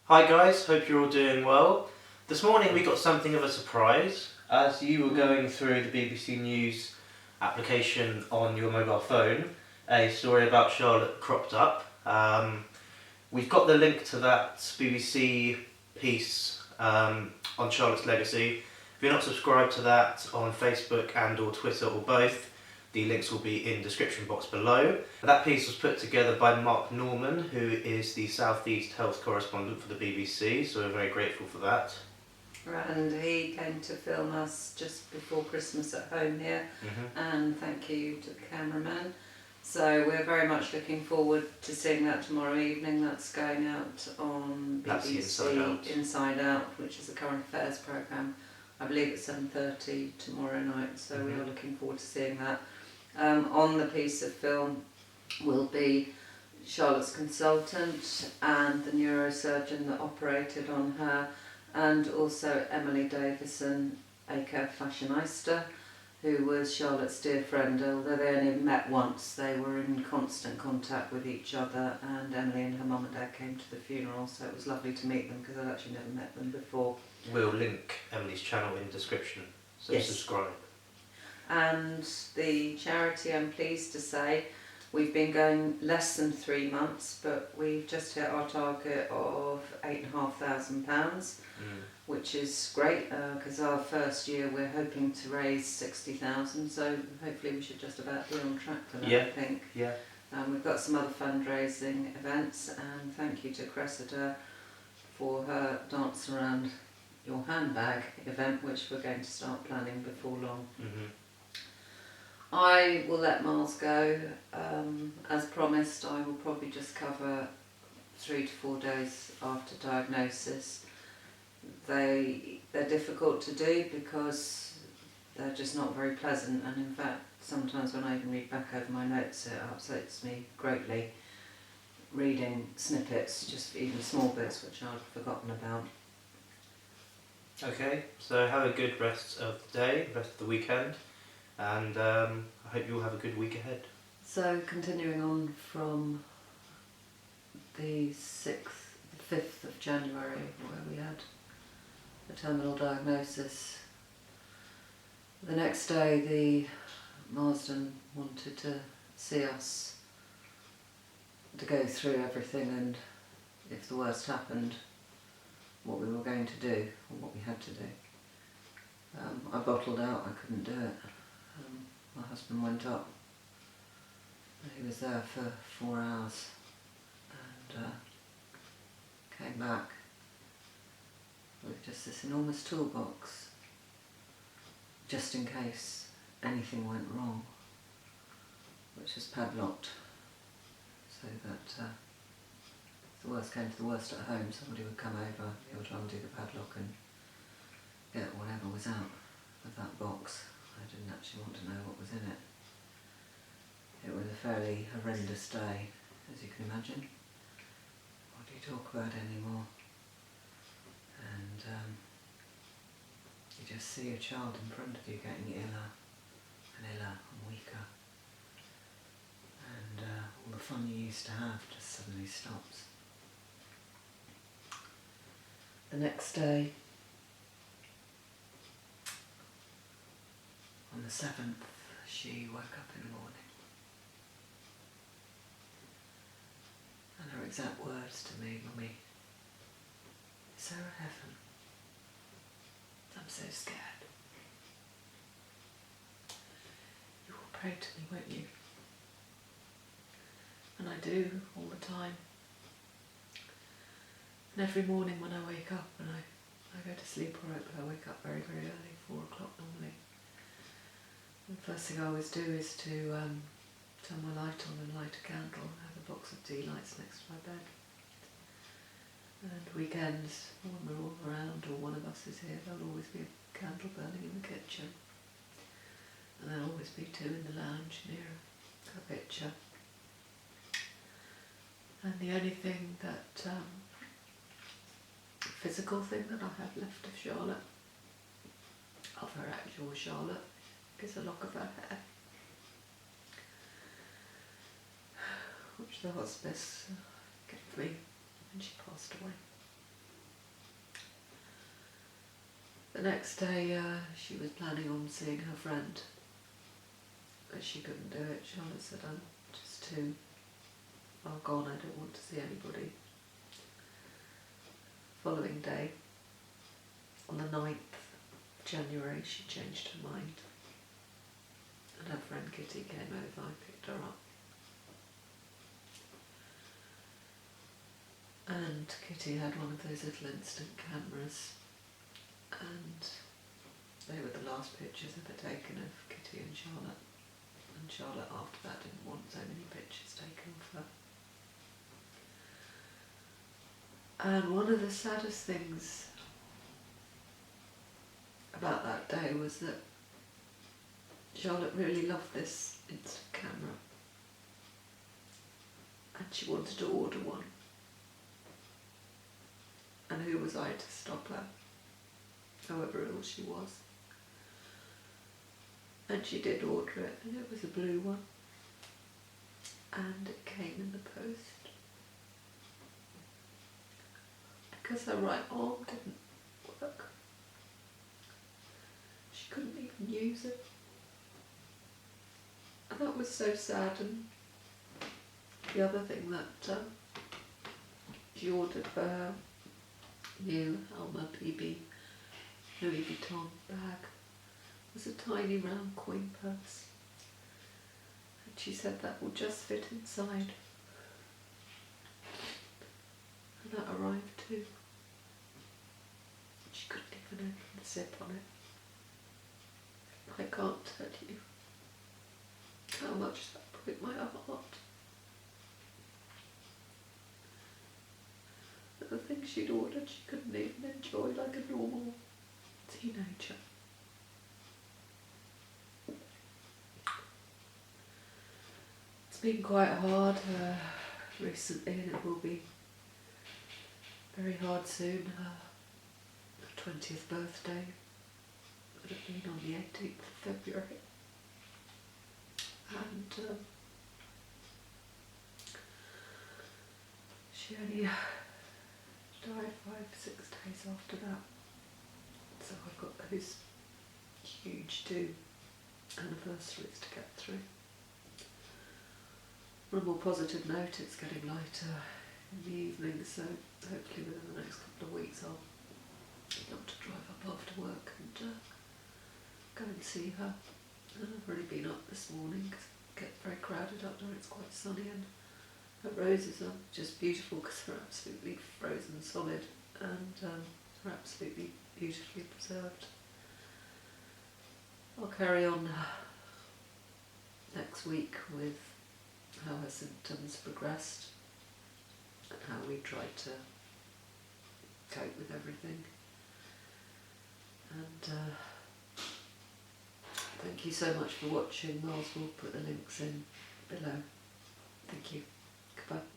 Hi guys, hope you're all doing well. This morning we got something of a surprise. As you were going through the BBC News application on your mobile phone, a story about Charlotte cropped up. We've got the link to that BBC piece on Charlotte's legacy. If you're not subscribed to that on Facebook and or Twitter or both, the links will be in the description box below. That piece was put together by Mark Norman, who is the South East Health correspondent for the BBC, so we're very grateful for that. And he came to film us just before Christmas at home here, and thank you to the cameraman. So we're very much looking forward to seeing that tomorrow evening. That's going out on BBC Inside Out, which is a current affairs programme. I believe it's 7:30 tomorrow night, so we are looking forward to seeing that. On the piece of film will be Charlotte's consultant and the neurosurgeon that operated on her, and also Emily Davison, aka Fashionista, who was Charlotte's dear friend. Although they only met once, they were in constant contact with each other, and Emily and her mum and dad came to the funeral, so it was lovely to meet them because I'd actually never met them before. We'll link Emily's channel in the description, so yes. Subscribe. And the charity, I'm pleased to say, we've been going less than 3 months, but we've just hit our target of £8,500, which is great because our first year we're hoping to raise 60,000, so hopefully we should just about be on track for that, I think. Yeah. We've got some other fundraising events, and thank you to Cressida for her Dance Around Your Handbag event, which we're going to start planning before long. I will let Miles go. As promised, I will probably just cover 3 to 4 days after diagnosis. They're difficult to do because they're just not very pleasant, and in fact sometimes when I even read back over my notes it upsets me greatly reading snippets, just even small bits which I'd forgotten about. Okay, so have a good rest of the day, rest of the weekend, and I hope you'll have a good week ahead. So continuing on from the 5th of January, where we had the terminal diagnosis, the next day the Marsden wanted to see us to go through everything, and if the worst happened, what we were going to do, or what we had to do. I bottled out, I couldn't do it. My husband went up, and he was there for 4 hours, and came back with just this enormous toolbox, just in case anything went wrong, which was padlocked, so that if the worst came to the worst at home, somebody would come over, be able to undo the padlock and get whatever was out of that box. I didn't actually want to know what was in it. It was a fairly horrendous day, as you can imagine. What do you talk about anymore? And you just see a child in front of you getting iller and iller and weaker. And all the fun you used to have just suddenly stops. The next day, on the 7th, she woke up in the morning, and her exact words to me, "Mummy, is there a heaven? I'm so scared. You will pray to me, won't you?" And I do, all the time. And every morning when I wake up, and I go to sleep alright, but I wake up very, very early, 4 o'clock normally. The first thing I always do is to turn my light on and light a candle and have a box of tea lights next to my bed. And weekends, when we're all around or one of us is here, there'll always be a candle burning in the kitchen. And there'll always be 2 in the lounge near a picture. And the only thing that, physical thing that I have left of Charlotte, of her actual Charlotte, is a lock of her hair, which the hospice gave me when she passed away. The next day she was planning on seeing her friend, but she couldn't do it. Charlotte said, I'm just too far gone, I don't want to see anybody. Following day, on the 9th of January, she changed her mind, and her friend Kitty came over and picked her up. And Kitty had one of those little instant cameras, and they were the last pictures ever taken of Kitty and Charlotte. And Charlotte after that didn't want so many pictures taken of her. And one of the saddest things about that day was that Charlotte really loved this instant camera, and she wanted to order one. And who was I to stop her, however ill she was? And she did order it, and it was a blue one, and it came in the post. Because her right arm didn't work, she couldn't even use it. And that was so sad. And the other thing that she ordered for her new Alma PB Louis Vuitton bag was a tiny round coin purse, and she said that will just fit inside, and that arrived too. She couldn't even open the zip on it. I can't tell you how much that broke my heart. But the things she'd ordered she couldn't even enjoy like a normal teenager. It's been quite hard recently, and it will be very hard soon. Her 20th birthday would have been on the 18th of February. And she only died 5-6 days after that. So I've got those huge 2 anniversaries to get through. On a more positive note, it's getting lighter in the evening, so hopefully within the next couple of weeks I'll be able to drive up after work and go and see her. And I've already been up this morning because it gets very crowded up there. It's quite sunny, and her roses are just beautiful because they're absolutely frozen solid, and they're absolutely beautifully preserved. I'll carry on next week with how her symptoms progressed and how we tried to cope with everything. And thank you so much for watching. Miles will put the links in below. Thank you. Goodbye.